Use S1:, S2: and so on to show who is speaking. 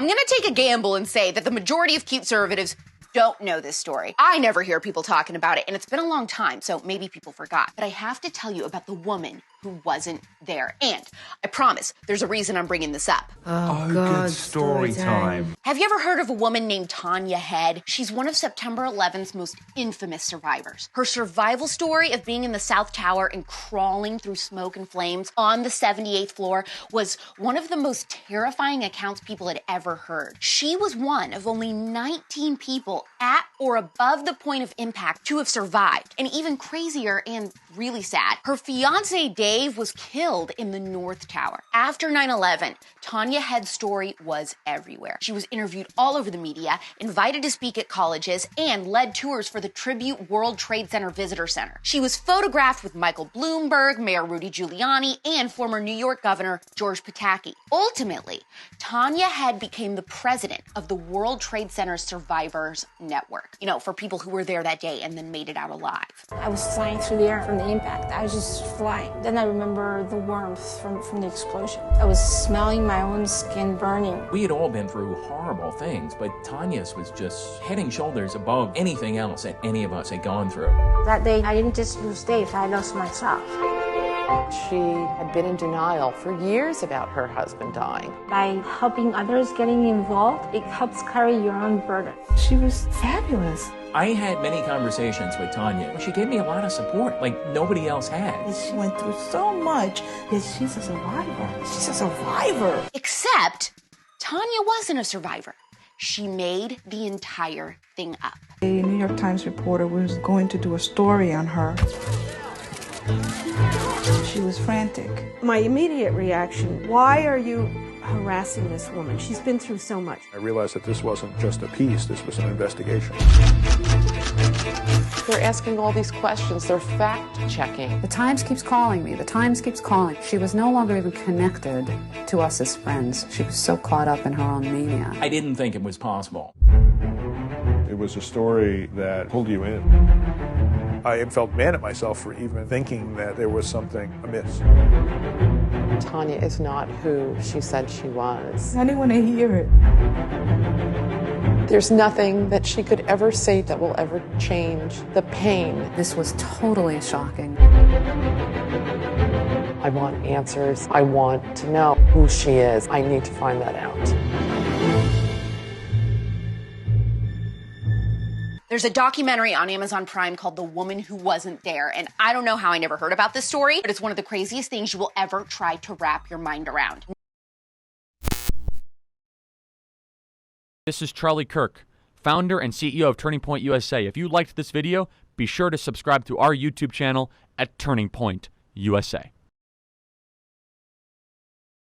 S1: gonna take a gamble and say that the majority of conservatives don't know this story. I never hear people talking about it, and it's been a long time, so maybe people forgot. But I have to tell you about the woman who wasn't there. And I promise, there's a reason I'm bringing this up.
S2: Oh God, good story time.
S1: Have you ever heard of a woman named Tanya Head? She's one of September 11th's most infamous survivors. Her survival story of being in the South Tower and crawling through smoke and flames on the 78th floor was one of the most terrifying accounts people had ever heard. She was one of only 19 people at or above the point of impact to have survived. And even crazier and really sad, her fiance Dave was killed in the North Tower. After 9/11, Tanya Head's story was everywhere. She was interviewed all over the media, invited to speak at colleges, and led tours for the Tribute World Trade Center Visitor Center. She was photographed with Michael Bloomberg, Mayor Rudy Giuliani, and former New York Governor George Pataki. Ultimately, Tanya Head became the president of the World Trade Center Survivors Network. You know, for people who were there that day and then made it out alive.
S3: I was flying through the air from the impact. I was just flying. Then I remember the warmth from the explosion. I was smelling my own skin burning.
S4: We had all been through horrible things, but Tanya's was just head and shoulders above anything else that any of us had gone through.
S3: That day, I didn't just lose Dave, I lost myself.
S5: She had been in denial for years about her husband dying.
S3: By helping others getting involved, it helps carry your own burden.
S6: She was fabulous.
S4: I had many conversations with Tanya. She gave me a lot of support like nobody else had.
S6: She went through so much, yet she's a survivor. She's a survivor.
S1: Except Tanya wasn't a survivor. She made the entire thing up.
S6: A New York Times reporter was going to do a story on her. She was frantic.
S7: My immediate reaction, why are you harassing this woman? She's been through so much.
S8: I realized that this wasn't just a piece, this was an investigation.
S5: They're asking all these questions, they're fact-checking.
S9: The Times keeps calling me, the Times keeps calling. She was no longer even connected to us as friends. She was so caught up in her own mania.
S4: I didn't think it was possible.
S8: It was a story that pulled you in. I felt mad at myself for even thinking that there was something amiss.
S5: Tanya is not who she said she was.
S6: I didn't want to hear it.
S5: There's nothing that she could ever say that will ever change the pain.
S9: This was totally shocking.
S5: I want answers. I want to know who she is. I need to find that out.
S1: There's a documentary on Amazon Prime called The Woman Who Wasn't There, and I don't know how I never heard about this story, but it's one of the craziest things you will ever try to wrap your mind around.
S10: This is Charlie Kirk, founder and CEO of Turning Point USA. If you liked this video, be sure to subscribe to our YouTube channel at Turning Point USA.